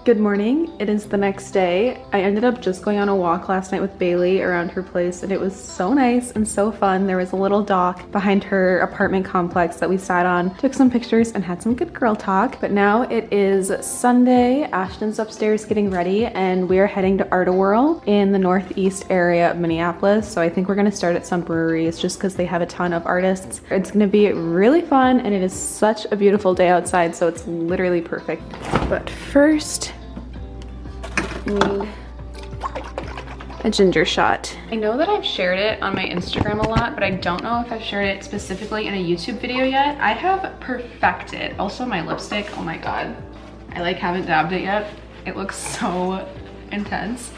Good morning. It is the next day. I ended up just going on a walk last night with Bailey around her place, and it was so nice and so fun. There was a little dock behind her apartment complex that we sat on, took some pictures, and had some good girl talk. But now it is Sunday. Ashton's upstairs getting ready, and we are heading to art-a-whirl in the northeast area of Minneapolis. So I think we're gonna start at some breweries just because they have a ton of artists. It's gonna be really fun, and it is such a beautiful day outside, so it's literally perfect. But first, need a ginger shot. I know that I've shared it on my Instagram a lot, but I don't know if I've shared it specifically in a YouTube video yet. I have perfected, also my lipstick, oh my god. I like haven't dabbed it yet. It looks so intense.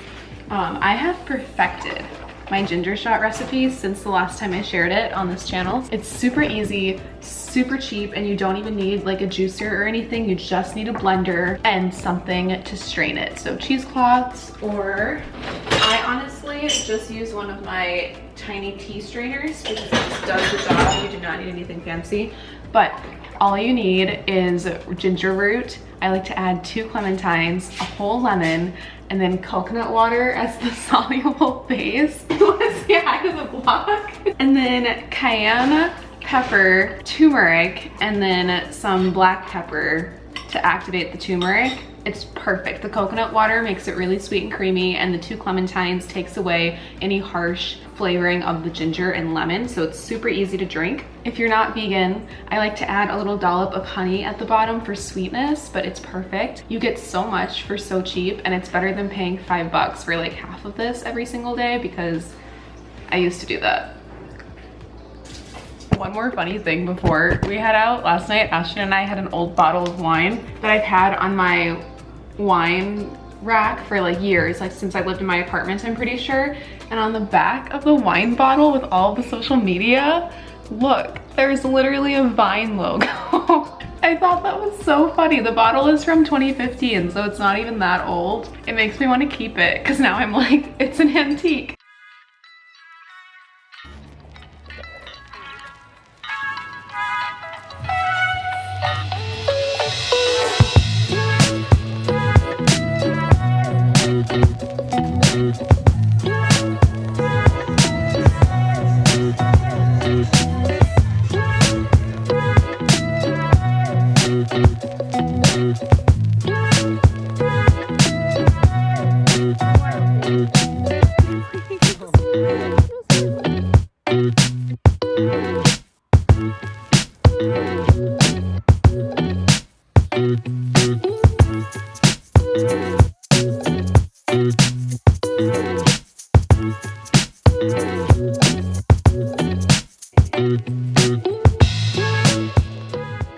I have perfected my ginger shot recipe since the last time I shared it on this channel. It's super easy, super cheap, and you don't even need like a juicer or anything. You just need a blender and something to strain it. So cheesecloths, or I honestly just use one of my tiny tea strainers because it just does the job. You do not need anything fancy, but all you need is ginger root. I like to add 2 clementines, a whole lemon, and then coconut water as the soluble base. You wanna see high to the block? And then cayenne pepper, turmeric, and then some black pepper to activate the turmeric. It's perfect. The coconut water makes it really sweet and creamy, and the 2 clementines takes away any harsh flavoring of the ginger and lemon, so it's super easy to drink. If you're not vegan, I like to add a little dollop of honey at the bottom for sweetness, but it's perfect. You get so much for so cheap, and it's better than paying $5 for like half of this every single day, because I used to do that. One more funny thing before we head out. Last night, Ashton and I had an old bottle of wine that I've had on my wine rack for like years, like since I lived in my apartment, I'm pretty sure. And on the back of the wine bottle with all the social media, look, there's literally a Vine logo. I thought that was so funny. The bottle is from 2015, so it's not even that old. It makes me want to keep it because now I'm like, it's an antique.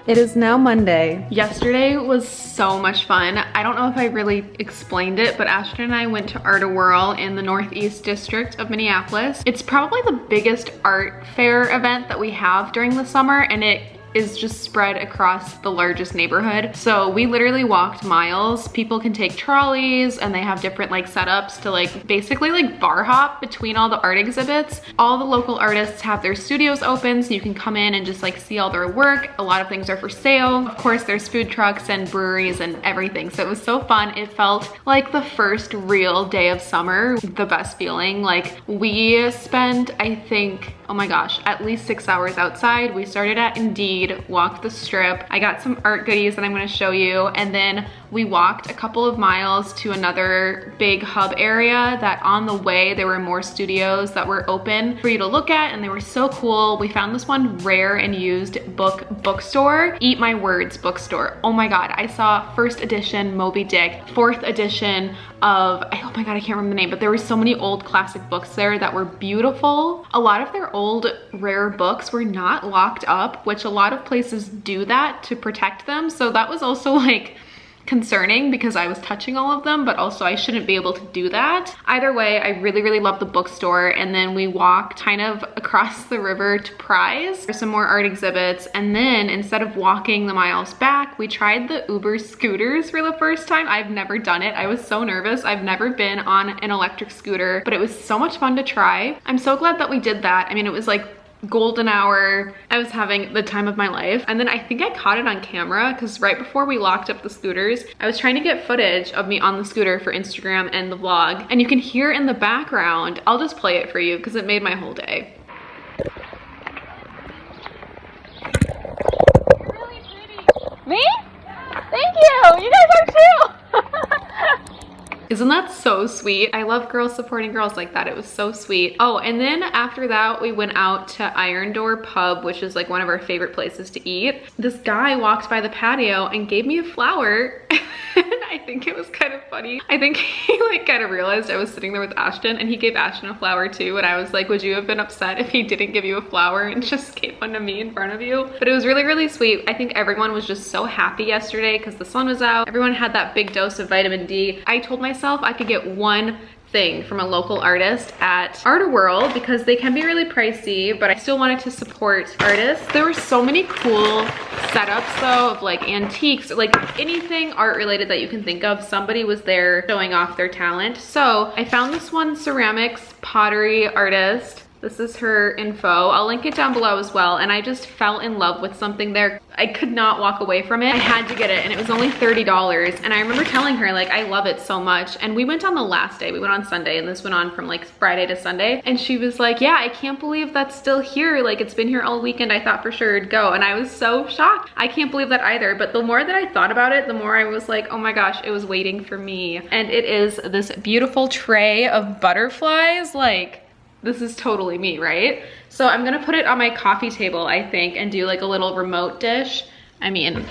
It is now Monday. Yesterday was so much fun. I don't know if I really explained it, but Ashton and I went to art-a-whirl in the northeast district of Minneapolis. It's probably the biggest art fair event that we have during the summer, and it is just spread across the largest neighborhood. So we literally walked miles. People can take trolleys, and they have different like setups to like basically like bar hop between all the art exhibits. All the local artists have their studios open, so you can come in and just like see all their work. A lot of things are for sale. Of course, there's food trucks and breweries and everything. So it was so fun. It felt like the first real day of summer, the best feeling. Like we spent, I think, oh my gosh, at least 6 hours outside. We started at Indeed, walked the strip. I got some art goodies that I'm gonna show you, and then we walked a couple of miles to another big hub area that on the way there were more studios that were open for you to look at, and they were so cool. We found this one rare and used bookstore, Eat My Words bookstore. Oh my god, I saw 1st edition Moby Dick, 4th edition of, oh my god, I can't remember the name, but there were so many old classic books there that were beautiful. A lot of their old rare books were not locked up, which a lot of places do that to protect them. So that was also like concerning because I was touching all of them, but also I shouldn't be able to do that. Either way, I really, really love the bookstore. And then we walked kind of across the river to Prize for some more art exhibits. And then instead of walking the miles back, we tried the Uber scooters for the first time. I've never done it. I was so nervous. I've never been on an electric scooter, but it was so much fun to try. I'm so glad that we did that. I mean, it was like golden hour. I was having the time of my life. And then I think I caught it on camera because right before we locked up the scooters, I was trying to get footage of me on the scooter for Instagram and the vlog. And you can hear in the background, I'll just play it for you because it made my whole day. You're really pretty. Me? Thank you. You guys are too. Isn't that so sweet? I love girls supporting girls like that. It was so sweet. Oh, and then after that, we went out to Iron Door Pub, which is like one of our favorite places to eat. This guy walked by the patio and gave me a flower. And I think it was kind of funny. I think he like kind of realized I was sitting there with Ashton, and he gave Ashton a flower too. And I was like, would you have been upset if he didn't give you a flower and just gave one to me in front of you? But it was really, really sweet. I think everyone was just so happy yesterday because the sun was out. Everyone had that big dose of vitamin D. I told myself I could get one thing from a local artist at art-a-whirl because they can be really pricey, but I still wanted to support artists. There were so many cool setups though of like antiques, like anything art related that you can think of. Somebody was there showing off their talent. So I found this one ceramics pottery artist. This is her info. I'll link it down below as well. And I just fell in love with something there. I could not walk away from it. I had to get it, and it was only $30. And I remember telling her like, I love it so much. And we went on the last day. We went on Sunday, and this went on from like Friday to Sunday. And she was like, yeah, I can't believe that's still here. Like it's been here all weekend. I thought for sure it'd go. And I was so shocked. I can't believe that either. But the more that I thought about it, the more I was like, oh my gosh, it was waiting for me. And it is this beautiful tray of butterflies. Like, this is totally me, right? So I'm gonna put it on my coffee table, I think, and do like a little remote dish. I mean,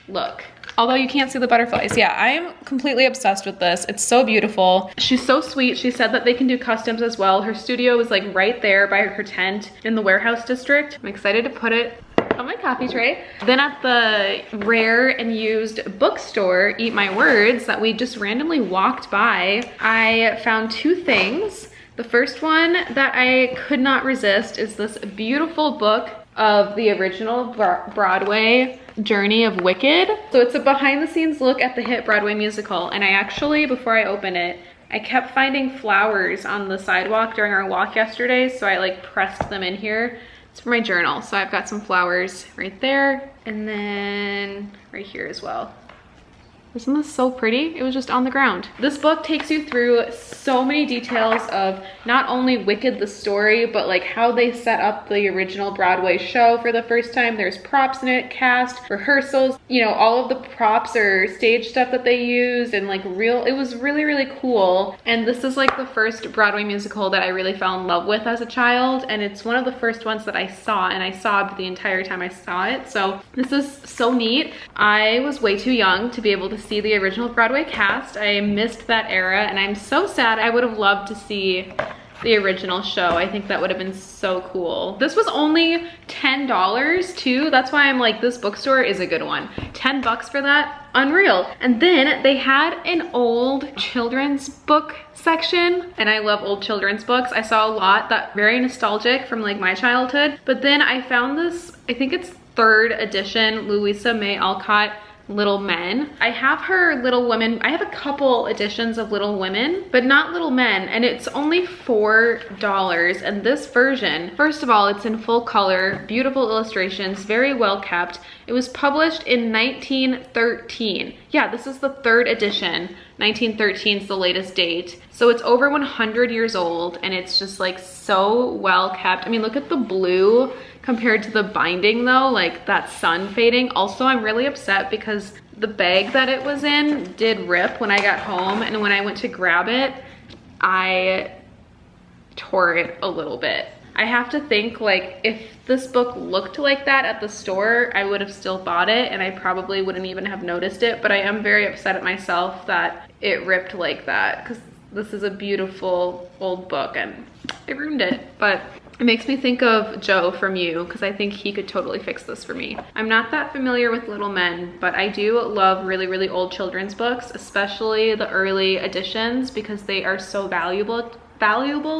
look. Although you can't see the butterflies. Yeah, I am completely obsessed with this. It's so beautiful. She's so sweet. She said that they can do customs as well. Her studio is like right there by her tent in the warehouse district. I'm excited to put it on my coffee tray. Then at the rare and used bookstore, Eat My Words, that we just randomly walked by, I found two things. The first one that I could not resist is this beautiful book of the original Broadway journey of Wicked. So it's a behind the scenes look at the hit Broadway musical. And I actually, before I open it, I kept finding flowers on the sidewalk during our walk yesterday. So I like pressed them in here. It's for my journal. So I've got some flowers right there. And then right here as well. Isn't this so pretty? It was just on the ground. This book takes you through so many details of not only Wicked the story, but like how they set up the original Broadway show for the first time. There's props in it, cast, rehearsals, you know, all of the props or stage stuff that they used, and like it was really, really cool. And this is like the first Broadway musical that I really fell in love with as a child. And it's one of the first ones that I saw, and I sobbed the entire time I saw it. So this is so neat. I was way too young to be able to see the original Broadway cast. I missed that era, and I'm so sad. I would have loved to see the original show. I think that would have been so cool. This was only $10 too. That's why I'm like, this bookstore is a good one. 10 bucks for that, unreal. And then they had an old children's book section, and I love old children's books. I saw a lot that very nostalgic from like my childhood. But then I found this, I think it's 3rd edition, Louisa May Alcott Little Men. I have her Little Women. I have a couple editions of Little Women, but not Little Men, and it's only $4. And this version, first of all, it's in full color, beautiful illustrations, very well kept. It was published in 1913. Yeah, this is the 3rd edition. 1913 is the latest date. So it's over 100 years old, and it's just like so well kept. I mean, look at the blue compared to the binding though, like that sun fading. Also, I'm really upset because the bag that it was in did rip when I got home, and when I went to grab it, I tore it a little bit. I have to think, like, if this book looked like that at the store, I would have still bought it, and I probably wouldn't even have noticed it. But I am very upset at myself that it ripped like that, because this is a beautiful old book and I ruined it. But it makes me think of Joe from You, because I think he could totally fix this for me. I'm not that familiar with Little Men, but I do love really, really old children's books, especially the early editions, because they are so valuable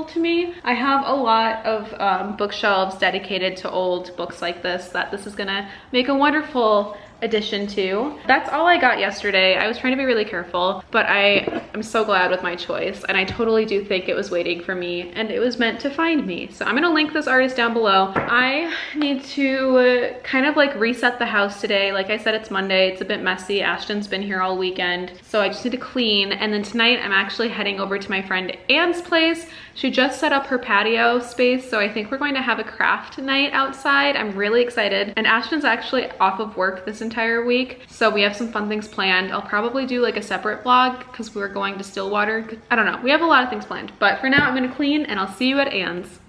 to me. I have a lot of bookshelves dedicated to old books like this, that this is gonna make a wonderful addition to. That's all I got yesterday. I was trying to be really careful, but I am so glad with my choice, and I totally do think it was waiting for me and it was meant to find me. So I'm gonna link this artist down below. I need to kind of like reset the house today. Like I said, it's Monday, it's a bit messy. Ashton's been here all weekend, so I just need to clean. And then tonight I'm actually heading over to my friend Anne's place. She just set up her patio space, so I think we're going to have a craft night outside. I'm really excited. And Ashton's actually off of work this entire week, so we have some fun things planned. I'll probably do like a separate vlog because we're going to Stillwater. I don't know, we have a lot of things planned. But for now, I'm gonna clean and I'll see you at Anne's.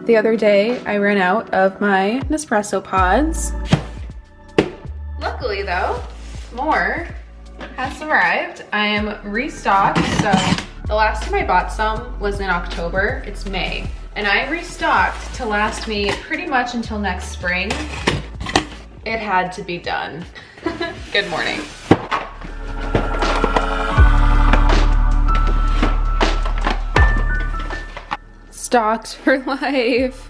The other day, I ran out of my Nespresso pods. Luckily though, more has arrived. I am restocked, so the last time I bought some was in October. It's May, and I restocked to last me pretty much until next spring. It had to be done. Good morning. Stocked for life.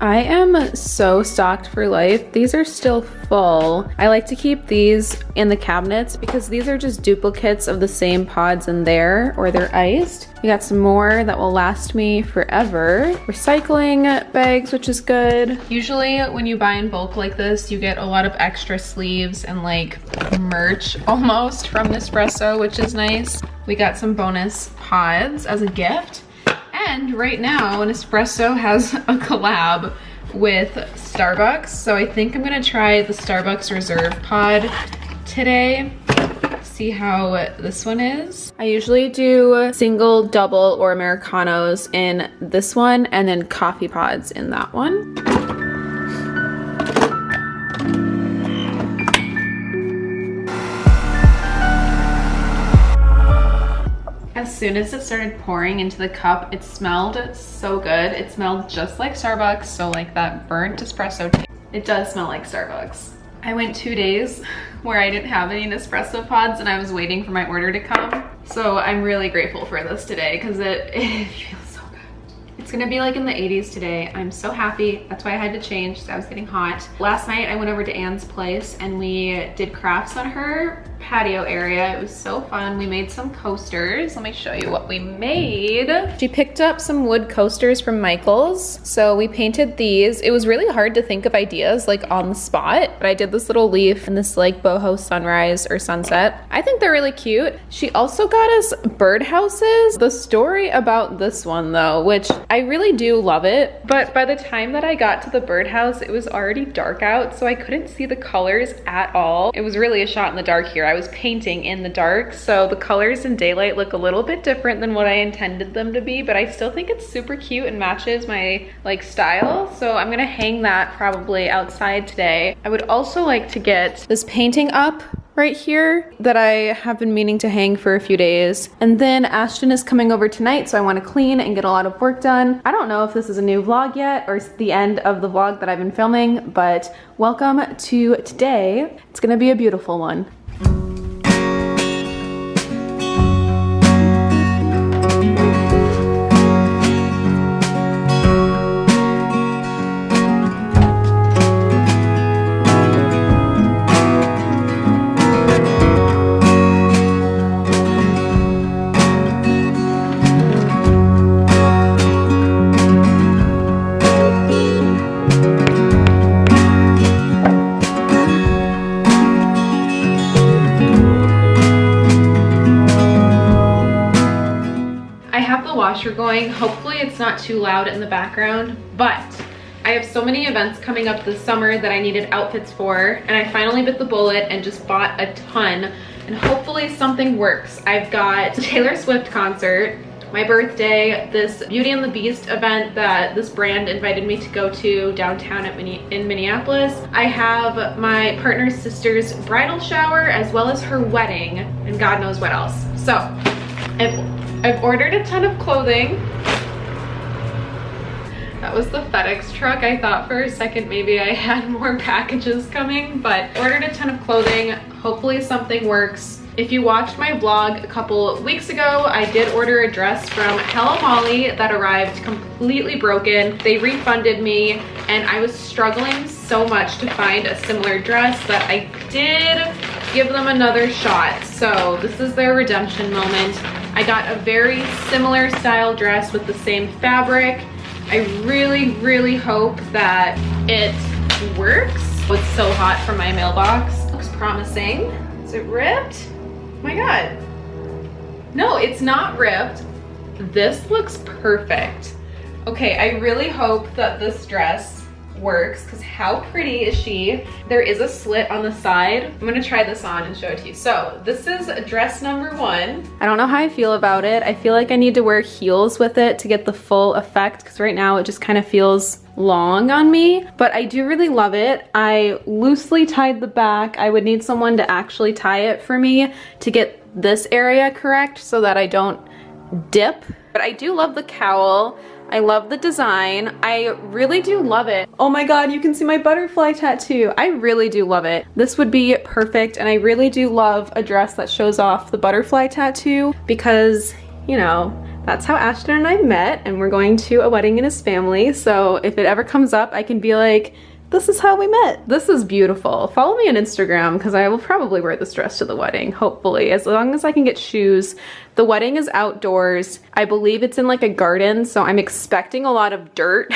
I am so stocked for life. These are still full. I like to keep these in the cabinets because these are just duplicates of the same pods in there, or they're iced. We got some more that will last me forever. Recycling bags, which is good. Usually when you buy in bulk like this, you get a lot of extra sleeves and like merch almost from Nespresso, which is nice. We got some bonus pods as a gift. And right now, Nespresso has a collab with Starbucks. So I think I'm gonna try the Starbucks Reserve pod today. See how this one is. I usually do single, double, or Americanos in this one, and then coffee pods in that one. As soon as it started pouring into the cup, it smelled so good. It smelled just like Starbucks, so like that burnt espresso taste. It does smell like Starbucks. I went 2 days where I didn't have any Nespresso pods and I was waiting for my order to come. So I'm really grateful for this today because it feels so good. It's gonna be like in the 80s today. I'm so happy. That's why I had to change because I was getting hot. Last night I went over to Anne's place and we did crafts on her patio area. It was so fun. We made some coasters. Let me show you what we made. She picked up some wood coasters from Michael's. So we painted these. It was really hard to think of ideas like on the spot, but I did this little leaf and this like boho sunrise or sunset. I think they're really cute. She also got us birdhouses. The story about this one though, which I really do love it, but by the time that I got to the birdhouse, it was already dark out, so I couldn't see the colors at all. It was really a shot in the dark here. I was painting in the dark, so the colors in daylight look a little bit different than what I intended them to be, but I still think it's super cute and matches my like style. So I'm gonna hang that probably outside today. I would also like to get this painting up right here that I have been meaning to hang for a few days. And then Ashton is coming over tonight, so I want to clean and get a lot of work done. I don't know if this is a new vlog yet or it's the end of the vlog that I've been filming, but welcome to today. It's gonna be a beautiful one. Washer going. Hopefully it's not too loud in the background, but I have so many events coming up this summer that I needed outfits for, and I finally bit the bullet and just bought a ton, and hopefully something works. I've got the Taylor Swift concert, my birthday, this Beauty and the Beast event that this brand invited me to go to downtown in Minneapolis. I have my partner's sister's bridal shower as well as her wedding, and God knows what else. So I've ordered a ton of clothing. That was the FedEx truck. I thought for a second maybe I had more packages coming, but ordered a ton of clothing. Hopefully something works. If you watched my vlog a couple weeks ago, I did order a dress from Hello Molly that arrived completely broken. They refunded me, and I was struggling so much to find a similar dress that I did give them another shot. So this is their redemption moment. I got a very similar style dress with the same fabric. I really, really hope that it works. It's so hot from my mailbox. Looks promising. Is it ripped? Oh my God. No, it's not ripped. This looks perfect. Okay, I really hope that this dress works, because how pretty is she? There is a slit on the side. I'm gonna try this on and show it to you. So this is dress number 1. I don't know how I feel about it. I feel like I need to wear heels with it to get the full effect, because right now it just kind of feels long on me, but I do really love it. I loosely tied the back. I would need someone to actually tie it for me to get this area correct so that I don't dip. But I do love the cowl. I love the design. I really do love it. Oh my God, you can see my butterfly tattoo. I really do love it. This would be perfect, and I really do love a dress that shows off the butterfly tattoo because, you know, that's how Ashton and I met, and we're going to a wedding in his family. So if it ever comes up, I can be like, this is how we met. This is beautiful. Follow me on Instagram because I will probably wear this dress to the wedding, hopefully, as long as I can get shoes. The wedding is outdoors. I believe it's in like a garden, so I'm expecting a lot of dirt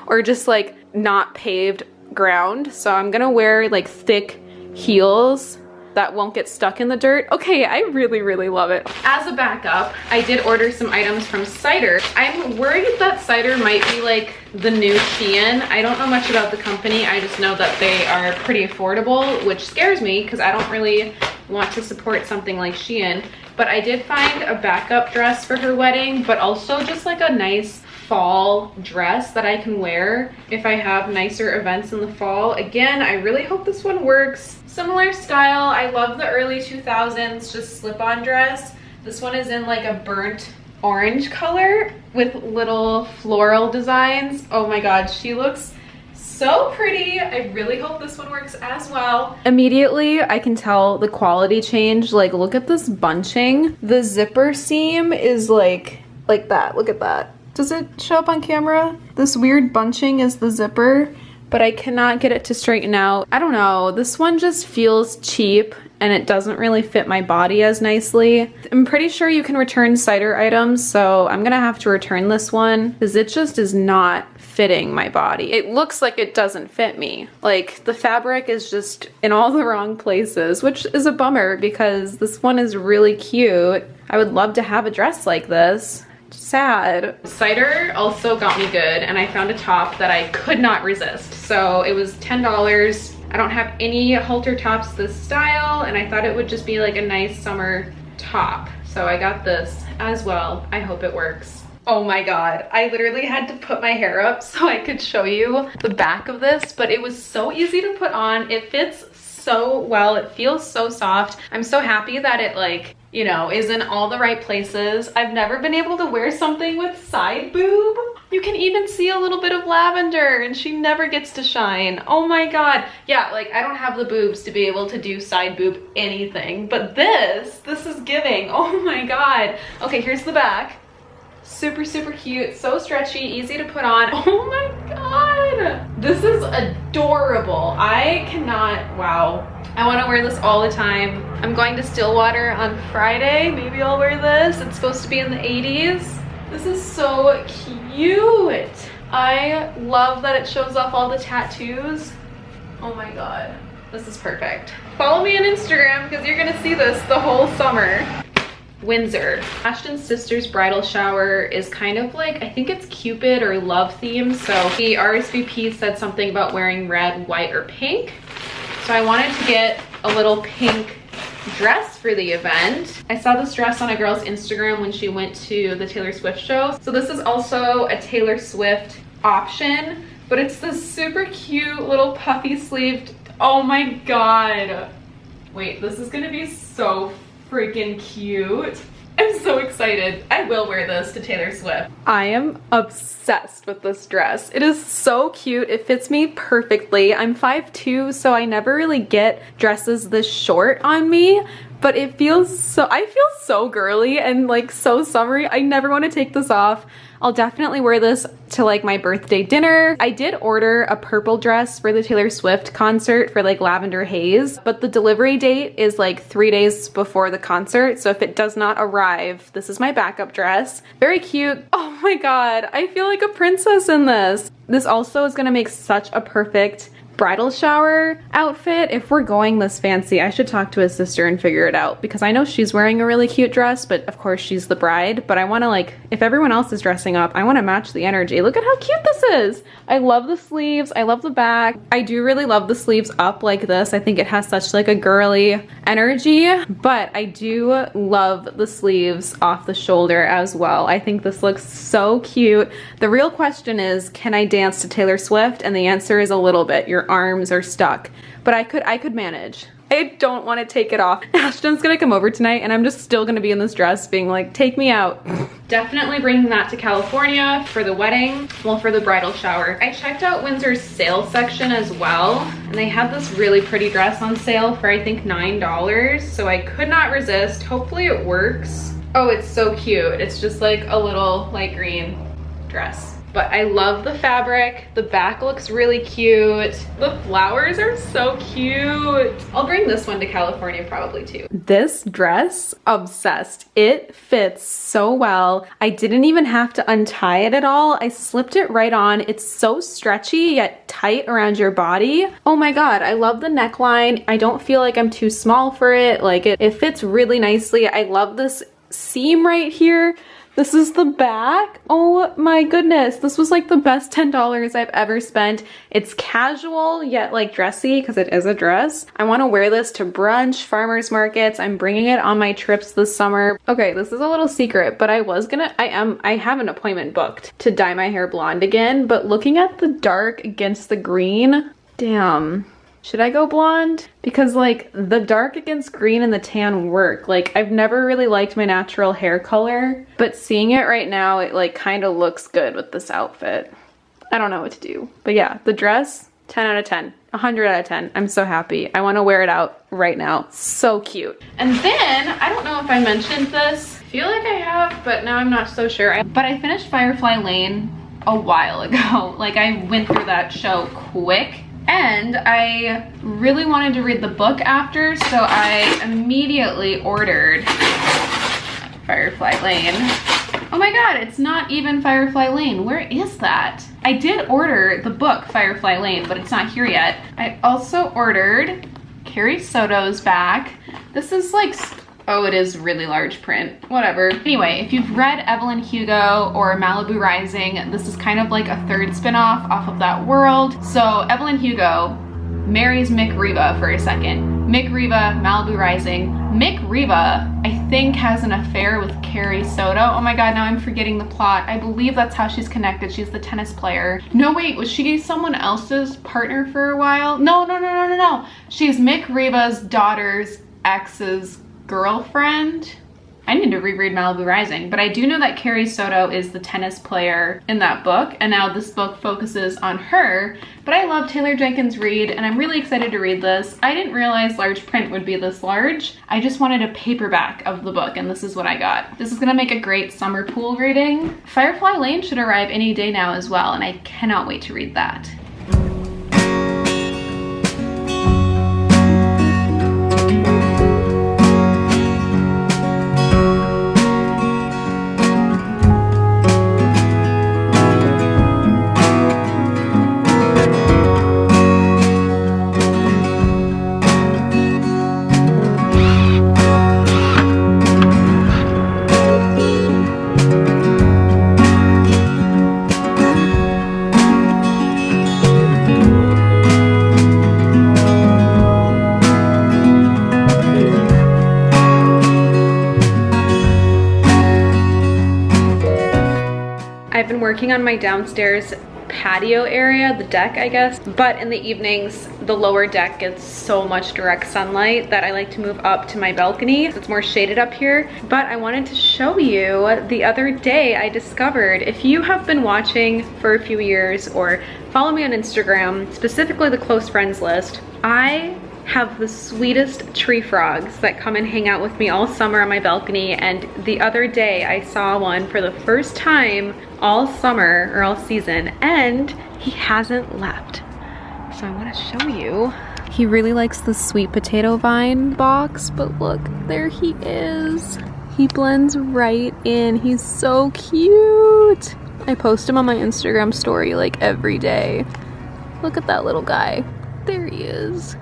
or just like not paved ground. So I'm gonna wear like thick heels that won't get stuck in the dirt. Okay, I really, really love it. As a backup, I did order some items from Cider. I'm worried that Cider might be like the new Shein. I don't know much about the company. I just know that they are pretty affordable, which scares me because I don't really want to support something like Shein. But I did find a backup dress for her wedding, but also just like a nice fall dress that I can wear if I have nicer events in the fall. Again, I really hope this one works. Similar style. I love the early 2000s just slip-on dress. This one is in like a burnt orange color with little floral designs. Oh my God, she looks so pretty. I really hope this one works as well. Immediately, I can tell the quality change. Like, look at this bunching. The zipper seam is like that. Look at that. Does it show up on camera? This weird bunching is the zipper, but I cannot get it to straighten out. I don't know, this one just feels cheap and it doesn't really fit my body as nicely. I'm pretty sure you can return Cider items, so I'm gonna have to return this one because it just is not fitting my body. It looks like it doesn't fit me. Like, the fabric is just in all the wrong places, which is a bummer because this one is really cute. I would love to have a dress like this. Sad. Cider also got me good, and I found a top that I could not resist. So it was $10. I don't have any halter tops this style, and I thought it would just be like a nice summer top. So I got this as well. I hope it works. Oh my God, I literally had to put my hair up so I could show you the back of this, but it was so easy to put on. It fits so well. It feels so soft. I'm so happy that it, like, you know, is in all the right places. I've never been able to wear something with side boob. You can even see a little bit of lavender, and she never gets to shine. Oh my God. Yeah, like, I don't have the boobs to be able to do side boob anything, but this is giving. Oh my God. Okay, here's the back. Super, super cute, so stretchy, easy to put on. Oh my God, this is adorable. I cannot, wow. I want to wear this all the time. I'm going to Stillwater on Friday. Maybe I'll wear this. It's supposed to be in the 80s. This is so cute. I love that it shows off all the tattoos. Oh my God, this is perfect. Follow me on Instagram because you're gonna see this the whole summer. Windsor. Ashton's sister's bridal shower is kind of like, I think it's Cupid or love themed. So the RSVP said something about wearing red, white, or pink. So I wanted to get a little pink dress for the event. I saw this dress on a girl's Instagram when she went to the Taylor Swift show. So this is also a Taylor Swift option, but it's this super cute little puffy sleeved, oh my god. Wait, this is gonna be so freaking cute. I'm so excited. I will wear this to Taylor Swift. I am obsessed with this dress. It is so cute. It fits me perfectly. I'm 5'2", so I never really get dresses this short on me, but it feels so, I feel so girly and like so summery. I never want to take this off. I'll definitely wear this to like my birthday dinner. I did order a purple dress for the Taylor Swift concert for like lavender haze, but the delivery date is like 3 days before the concert. So if it does not arrive, this is my backup dress. Very cute. Oh my god, I feel like a princess in this. This also is gonna make such a perfect bridal shower outfit. If we're going this fancy, I should talk to his sister and figure it out, because I know she's wearing a really cute dress, but of course she's the bride. But I want to, like, if everyone else is dressing up, I want to match the energy. Look at how cute this is. I love the sleeves. I love the back. I do really love the sleeves up like this. I think it has such like a girly energy, but I do love the sleeves off the shoulder as well. I think this looks so cute. The real question is, can I dance to Taylor Swift? And the answer is a little bit. Your arms are stuck, but I could manage. I don't want to take it off. Ashton's gonna come over tonight and I'm just still gonna be in this dress being like, take me out. Definitely bringing that to California for the wedding, well, for the bridal shower. I checked out Windsor's sale section as well, and they had this really pretty dress on sale for I think $9, so I could not resist. Hopefully it works. Oh, it's so cute. It's just like a little light green dress. But I love the fabric. The back looks really cute. The flowers are so cute. I'll bring this one to California probably too. This dress, obsessed. It fits so well. I didn't even have to untie it at all. I slipped it right on. It's so stretchy yet tight around your body. Oh my god, I love the neckline. I don't feel like I'm too small for it. Like it fits really nicely. I love this seam right here. This is the back. Oh my goodness. This was like the best $10 I've ever spent. It's casual yet like dressy because it is a dress. I want to wear this to brunch, farmers markets. I'm bringing it on my trips this summer. Okay, this is a little secret, but I have an appointment booked to dye my hair blonde again, but looking at the dark against the green, damn. Should I go blonde? Because like the dark against green and the tan work. Like I've never really liked my natural hair color, but seeing it right now, it like kind of looks good with this outfit. I don't know what to do. But yeah, the dress, 10 out of 10, 100 out of 10. I'm so happy. I want to wear it out right now. So cute. And then, I don't know if I mentioned this. I feel like I have, but now I'm not so sure. But I finished Firefly Lane a while ago. Like I went through that show quick. And I really wanted to read the book after, so I immediately ordered Firefly Lane. Oh my god, it's not even Firefly Lane. Where is that? I did order the book Firefly Lane, but it's not here yet. I also ordered Carrie Soto's back. This is like, oh, it is really large print. Whatever. Anyway, if you've read Evelyn Hugo or Malibu Rising, this is kind of like a third spin-off off of that world. So Evelyn Hugo marries Mick Riva for a second. Mick Riva, Malibu Rising. Mick Riva, I think, has an affair with Carrie Soto. Oh my god, now I'm forgetting the plot. I believe that's how she's connected. She's the tennis player. No, wait, was she someone else's partner for a while? No. She's Mick Riva's daughter's ex's girlfriend. I need to reread Malibu Rising, but I do know that Carrie Soto is the tennis player in that book, and now this book focuses on her. But I love Taylor Jenkins Reid, and I'm really excited to read this. I didn't realize large print would be this large. I just wanted a paperback of the book, and this is what I got. This is gonna make a great summer pool reading. Firefly Lane should arrive any day now as well, and I cannot wait to read that. working on my downstairs patio area, the deck I guess, but in the evenings the lower deck gets so much direct sunlight that I like to move up to my balcony. It's more shaded up here. But I wanted to show you, the other day I discovered, if you have been watching for a few years or follow me on Instagram, specifically the close friends list, I have the sweetest tree frogs that come and hang out with me all summer on my balcony. And the other day I saw one for the first time all summer or all season, and he hasn't left. So I want to show you. He really likes the sweet potato vine box, but look, there he is. He blends right in. He's so cute. I post him on my Instagram story like every day. Look at that little guy. There he is.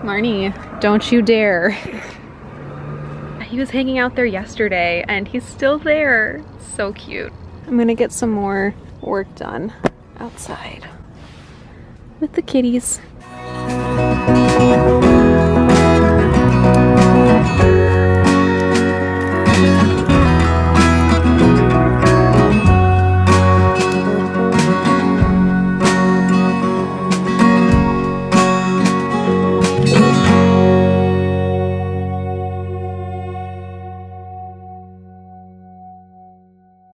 Marnie, don't you dare. He was hanging out there yesterday and he's still there. So cute. I'm gonna get some more work done outside with the kitties.